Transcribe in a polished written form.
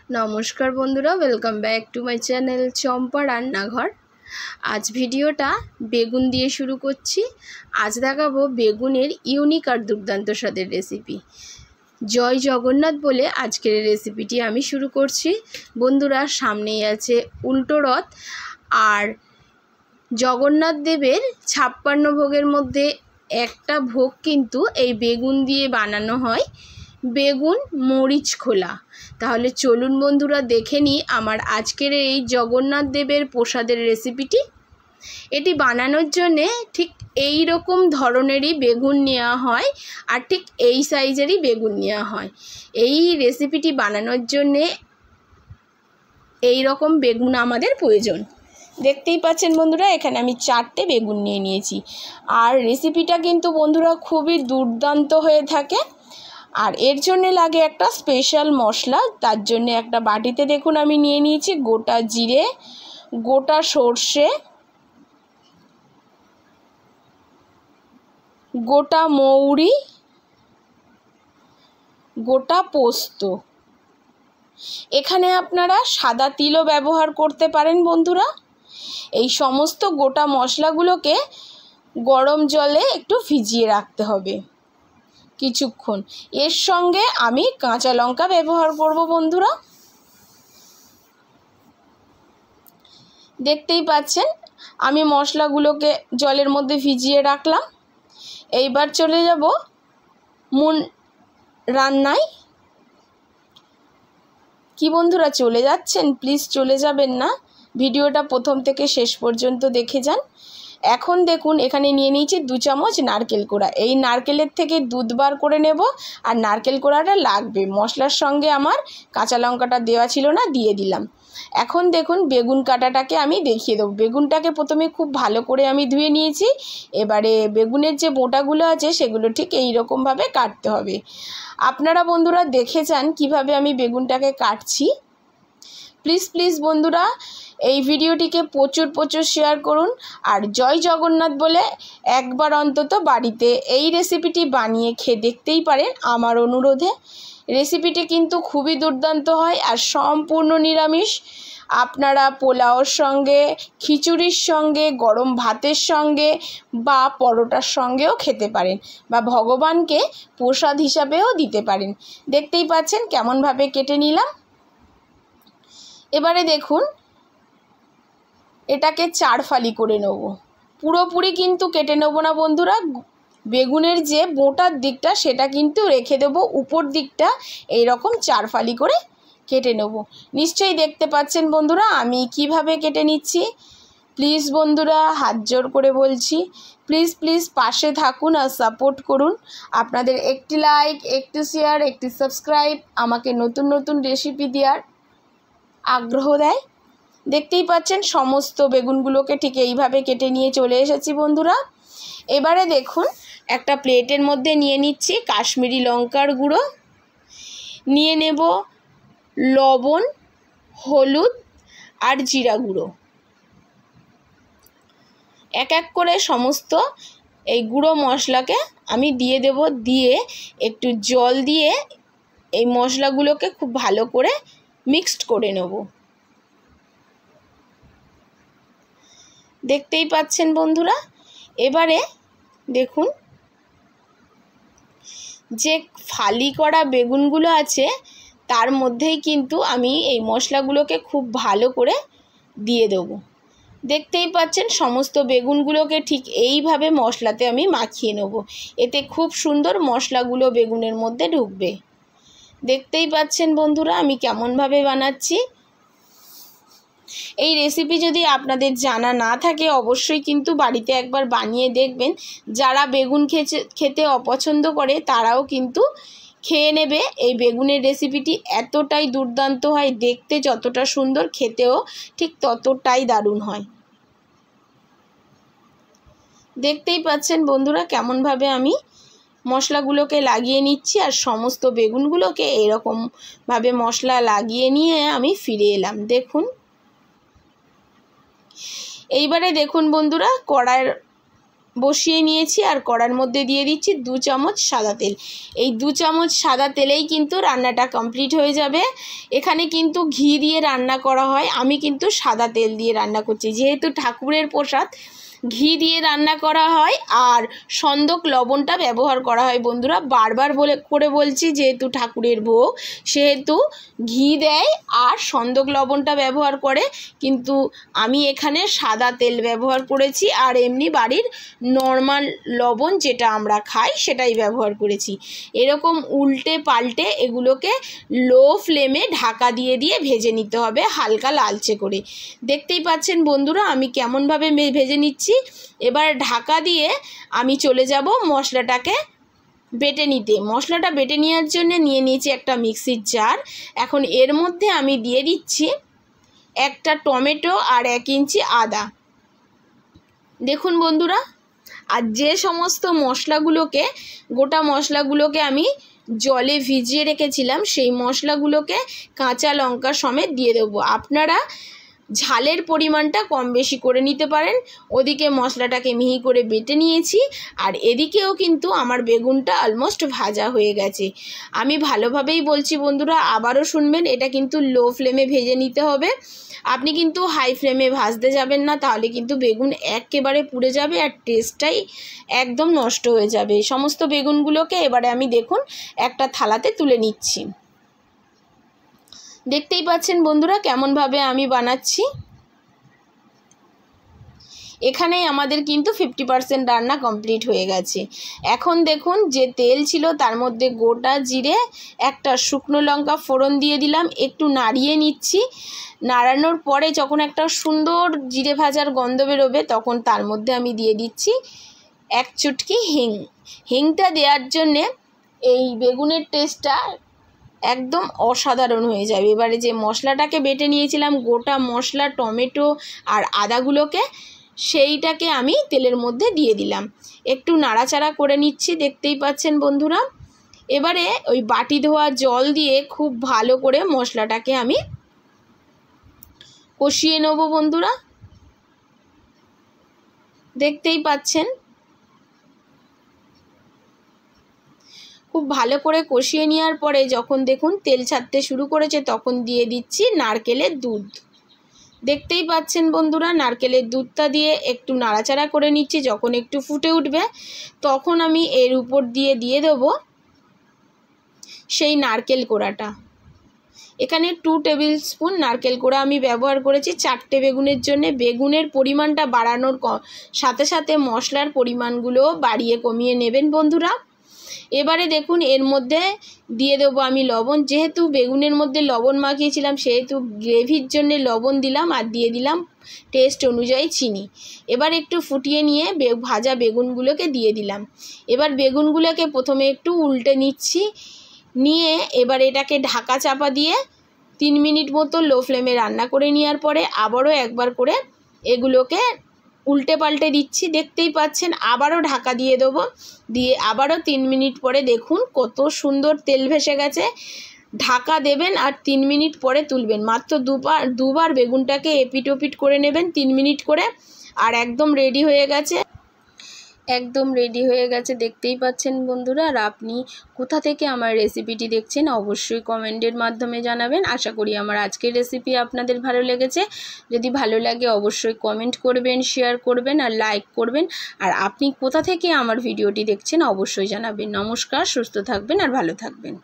নমস্কার বন্ধুরা, welcome back to my channel Champa Rannaghar. আজ ভিডিওটা বেগুন দিয়ে শুরু করছি। আজ দেখাবো বেগুনের ইউনিক আর দুর্দান্ত স্বাদের রেসিপি। জয় জগন্নাথ বলে আজকের রেসিপিটি আমি শুরু করছি। বন্ধুরা, সামনেই আছে উল্টো রথ, আর জগন্নাথ দেবের 56 ভোগের মধ্যে একটা ভোগ কিন্তু এই বেগুন দিয়ে বানানো হয়, বেগুন মরিচ খোলা। তাহলে চলুন বন্ধুরা দেখে নিই আমার আজকের এই জগন্নাথ দেবের প্রসাদের রেসিপিটি। এটি বানানোর জন্যে ঠিক এই রকম ধরনেরই বেগুন নেওয়া হয়, আর ঠিক এই সাইজেরই বেগুন নেওয়া হয়। এই রেসিপিটি বানানোর জন্যে এই রকম বেগুন আমাদের প্রয়োজন। দেখতেই পাচ্ছেন বন্ধুরা, এখানে আমি 4টে বেগুন নিয়ে নিয়েছি। আর রেসিপিটা কিন্তু বন্ধুরা খুবই দুর্দান্ত হয়ে থাকে। আর এর জন্য লাগে একটা স্পেশাল মশলা। তার জন্য একটা বাটিতে দেখুন আমি নিয়ে নিয়েছি গোটা জিরে, গোটা সর্ষে, গোটা মৌরি, গোটা পোস্ত। এখানে আপনারা সাদা তিলও ব্যবহার করতে পারেন বন্ধুরা। এই সমস্ত গোটা মশলাগুলোকে গরম জলে একটু ভিজিয়ে রাখতে হবে কিছুক্ষণ। এর সঙ্গে আমি কাঁচা লঙ্কা ব্যবহার করব বন্ধুরা। দেখতেই পাচ্ছেন আমি মশলাগুলোকে জলের মধ্যে ভিজিয়ে রাখলাম। এইবার চলে যাব মূল রান্নায়। কি বন্ধুরা, চলে যাচ্ছেন? প্লিজ চলে যাবেন না, ভিডিওটা প্রথম থেকে শেষ পর্যন্ত দেখে যান। এখন দেখুন এখানে নিয়ে নিয়েছি 2 চামচ নারকেল কোড়া। এই নারকেলের থেকে দুধ বার করে নেব, আর নারকেল কোড়াটা লাগবে। মশলার সঙ্গে আমার কাঁচা লঙ্কাটা দেওয়া ছিল না, দিয়ে দিলাম। এখন দেখুন বেগুন কাটাটাকে আমি দেখিয়ে দেবো। বেগুনটাকে প্রথমে খুব ভালো করে আমি ধুয়ে নিয়েছি। এবারে বেগুনের যে বোঁটাগুলো আছে সেগুলো ঠিক এই রকমভাবে কাটতে হবে। আপনারা বন্ধুরা দেখে যান কিভাবে আমি বেগুনটাকে কাটছি। প্লিজ বন্ধুরা এই ভিডিওটিকে প্রচুর শেয়ার করুন। আর জয় জগন্নাথ বলে একবার অন্তত বাড়িতে এই রেসিপিটি বানিয়ে খেয়ে দেখতেই পারেন আমার অনুরোধে। রেসিপিটি কিন্তু খুবই দুর্দান্ত হয় আর সম্পূর্ণ নিরামিষ। আপনারা পোলাওর সঙ্গে, খিচুড়ির সঙ্গে, গরম ভাতের সঙ্গে বা পরোটার সঙ্গেও খেতে পারেন, বা ভগবানকে প্রসাদ হিসাবেও দিতে পারেন। দেখতেই পাচ্ছেন কেমনভাবে কেটে নিলাম। এবারে দেখুন এটাকে 4 ফালি করে নেব। পুরোপুরি কিন্তু কেটে নেব না বন্ধুরা। বেগুনের যে বোঁটার দিকটা সেটা কিন্তু রেখে দেব, উপর দিকটা এই রকম 4 ফালি করে কেটে নেব। নিশ্চয়ই দেখতে পাচ্ছেন বন্ধুরা আমি কিভাবে কেটে নিচ্ছি। প্লিজ বন্ধুরা হাত জোর করে বলছি, প্লিজ পাশে থাকুন আর সাপোর্ট করুন। আপনাদের একটি লাইক, একটি শেয়ার, একটি সাবস্ক্রাইব আমাকে নতুন রেসিপি দেওয়ার আগ্রহ দেয়। দেখতেই পাচ্ছেন সমস্ত বেগুনগুলোকে ঠিক এইভাবে কেটে নিয়ে চলে এসেছি বন্ধুরা। এবারে দেখুন একটা প্লেটের মধ্যে নিয়ে নিচ্ছি কাশ্মীরি লঙ্কার গুঁড়ো, নিয়ে নেব লবণ, হলুদ আর জিরা গুঁড়ো। এক এক করে সমস্ত এই গুঁড়ো মশলাকে আমি দিয়ে দেব। দিয়ে একটু জল দিয়ে এই মশলাগুলোকে খুব ভালো করে মিক্সড করে নেব। দেখতেই পাচ্ছেন বন্ধুরা। এবারে দেখুন যে ফালি করা বেগুনগুলো আছে তার মধ্যেই কিন্তু আমি এই মশলাগুলোকে খুব ভালো করে দিয়ে দেবো। দেখতেই পাচ্ছেন সমস্ত বেগুনগুলোকে ঠিক এইভাবে মশলাতে আমি মাখিয়ে নেব। এতে খুব সুন্দর মশলাগুলো বেগুনের মধ্যে ঢুকবে। দেখতেই পাচ্ছেন বন্ধুরা আমি কেমনভাবে বানাচ্ছি। এই রেসিপি যদি আপনাদের জানা না থাকে অবশ্যই কিন্তু বাড়িতে একবার বানিয়ে দেখবেন। যারা বেগুন খেতে অপছন্দ করে তারাও কিন্তু খেয়ে নেবে। এই বেগুনের রেসিপিটি এতটাই দুর্দান্ত হয়, দেখতে যতটা সুন্দর খেতেও ঠিক ততটাই দারুণ হয়। দেখতেই পাচ্ছেন বন্ধুরা কেমনভাবে আমি মশলাগুলোকে লাগিয়ে নিচ্ছি, আর সমস্ত বেগুনগুলোকে এরকমভাবে মশলা লাগিয়ে নিয়ে আমি ফিরে এলাম। দেখুন এইবারে দেখুন বন্ধুরা কড়াইয়ের বসিয়ে নিয়েছি আর কড়ার মধ্যে দিয়ে দিচ্ছি 2 চামচ সাদা তেল। এই 2 চামচ সাদা তেলেই কিন্তু রান্নাটা কমপ্লিট হয়ে যাবে। এখানে কিন্তু ঘি দিয়ে রান্না করা হয়, আমি কিন্তু সাদা তেল দিয়ে রান্না করছি। যেহেতু ঠাকুরের প্রসাদ ঘি দিয়ে রান্না করা হয় আর সন্দক লবণটা ব্যবহার করা হয়। বন্ধুরা বারবার বলছি, যেহেতু ঠাকুরের ভোগ সেহেতু ঘি দেয় আর সন্দক লবণটা ব্যবহার করে, কিন্তু আমি এখানে সাদা তেল ব্যবহার করেছি আর এমনি বাড়ির নর্মাল লবণ যেটা আমরা খাই সেটাই ব্যবহার করেছি। এরকম উল্টে পাল্টে এগুলোকে লো ফ্লেমে ঢাকা দিয়ে দিয়ে ভেজে নিতে হবে হালকা লালচে করে। দেখতেই পাচ্ছেন বন্ধুরা আমি কেমনভাবে ভেজে নিচ্ছি। এবার ঢাকা দিয়ে আমি চলে যাব মশলাটাকে বেটে নিতে। মশলাটা বেটে নেওয়ার জন্য নিয়ে নিয়েছি একটা মিক্সির জার। এখন এর মধ্যে আমি দিয়ে দিচ্ছি একটা টমেটো আর 1 ইঞ্চি আদা। দেখুন বন্ধুরা, আর যে সমস্ত মশলাগুলোকে গোটা মশলাগুলোকে আমি জলে ভিজিয়ে রেখেছিলাম সেই মশলাগুলোকে কাঁচা লঙ্কা সমেত দিয়ে দেবো। আপনারা ঝালের পরিমাণটা কম বেশি করে নিতে পারেন। ওদিকে মশলাটাকে মিহি করে বেটে নিয়েছি আর এদিকেও কিন্তু আমার বেগুনটা অলমোস্ট ভাজা হয়ে গেছে। আমি ভালোভাবেই বলছি বন্ধুরা, আবারও শুনবেন, এটা কিন্তু লো ফ্লেমে ভেজে নিতে হবে। আপনি কিন্তু হাই ফ্লেমে ভাজতে যাবেন না, তাহলে কিন্তু বেগুন একেবারে পুড়ে যাবে আর টেস্টটাই একদম নষ্ট হয়ে যাবে। সমস্ত বেগুনগুলোকে এবারে আমি দেখুন একটা থালাতে তুলে নিচ্ছি। দেখতেই পাচ্ছেন বন্ধুরা কেমনভাবে আমি বানাচ্ছি। এখানেই আমাদের কিন্তু 50% রান্না কমপ্লিট হয়ে গেছে। এখন দেখুন যে তেল ছিল তার মধ্যে গোটা জিরে, একটা শুকনো লঙ্কা ফোড়ন দিয়ে দিলাম, একটু নাড়িয়ে নিচ্ছি। নাড়ানোর পরে যখন একটা সুন্দর জিরে ভাজার গন্ধ বেরোবে তখন তার মধ্যে আমি দিয়ে দিচ্ছি 1 চুটকি হিং। হিংটা দেওয়ার জন্যে এই বেগুনের টেস্টটা একদম অসাধারণ হয়ে যাবে। এবারে যে মশলাটাকে বেটে নিয়েছিলাম গোটা মশলা, টমেটো আর আদাগুলোকে, সেইটাকে আমি তেলের মধ্যে দিয়ে দিলাম, একটু নাড়াচাড়া করে নিচ্ছি। দেখতেই পাচ্ছেন বন্ধুরা, এবারে ওই বাটি ধোয়া জল দিয়ে খুব ভালো করে মশলাটাকে আমি কষিয়ে নেব বন্ধুরা। দেখতেই পাচ্ছেন খুব ভালো করে কষিয়ে নেওয়ার পরে যখন দেখুন তেল ছাড়তে শুরু করেছে তখন দিয়ে দিচ্ছি নারকেলের দুধ। দেখতেই পাচ্ছেন বন্ধুরা নারকেলের দুধটা দিয়ে একটু নাড়াচাড়া করে নিচ্ছি। যখন একটু ফুটে উঠবে তখন আমি এর উপর দিয়ে দেবো সেই নারকেল কোড়াটা। এখানে 2 টেবিল স্পুন নারকেল কোড়া আমি ব্যবহার করেছি 4টে বেগুনের জন্য। বেগুনের পরিমাণটা বাড়ানোর সাথে সাথে মশলার পরিমাণগুলো বাড়িয়ে কমিয়ে নেবেন বন্ধুরা। এবারে দেখুন এর মধ্যে দিয়ে দেবো আমি লবণ। যেহেতু বেগুনের মধ্যে লবণ মাখিয়েছিলাম সেহেতু গ্রেভির জন্য লবণ দিলাম আর দিয়ে দিলাম টেস্ট অনুযায়ী চিনি। এবার একটু ফুটিয়ে নিয়ে ভাজা বেগুনগুলোকে দিয়ে দিলাম। এবার বেগুনগুলোকে প্রথমে একটু উল্টে নিচ্ছি, নিয়ে এবার এটাকে ঢাকা চাপা দিয়ে 3 মিনিট মতো লো ফ্লেমে রান্না করে নেওয়ার পরে আবারও একবার করে এগুলোকে উল্টে পাল্টে দিচ্ছি। দেখতেই পাচ্ছেন আবারও ঢাকা দিয়ে দেবো, দিয়ে আবারও 3 মিনিট পরে দেখুন কত সুন্দর তেল ভেসে গেছে। ঢাকা দেবেন আর 3 মিনিট পরে তুলবেন। মাত্র দুবার বেগুনটাকে এপিট ওপিট করে নেবেন 3 মিনিট করে, আর একদম রেডি হয়ে গেছে। দেখতেই পাচ্ছেন বন্ধুরা। আর আপনি কোথা থেকে আমার রেসিপিটি দেখছেন অবশ্যই কমেন্টের মাধ্যমে জানাবেন। আশা করি আমার আজকের রেসিপি আপনাদের ভালো লেগেছে। যদি ভালো লাগে অবশ্যই কমেন্ট করবেন, শেয়ার করবেন আর লাইক করবেন। আর আপনি কোথা থেকে আমার ভিডিওটি দেখছেন অবশ্যই জানাবেন। নমস্কার, সুস্থ থাকবেন আর ভালো থাকবেন।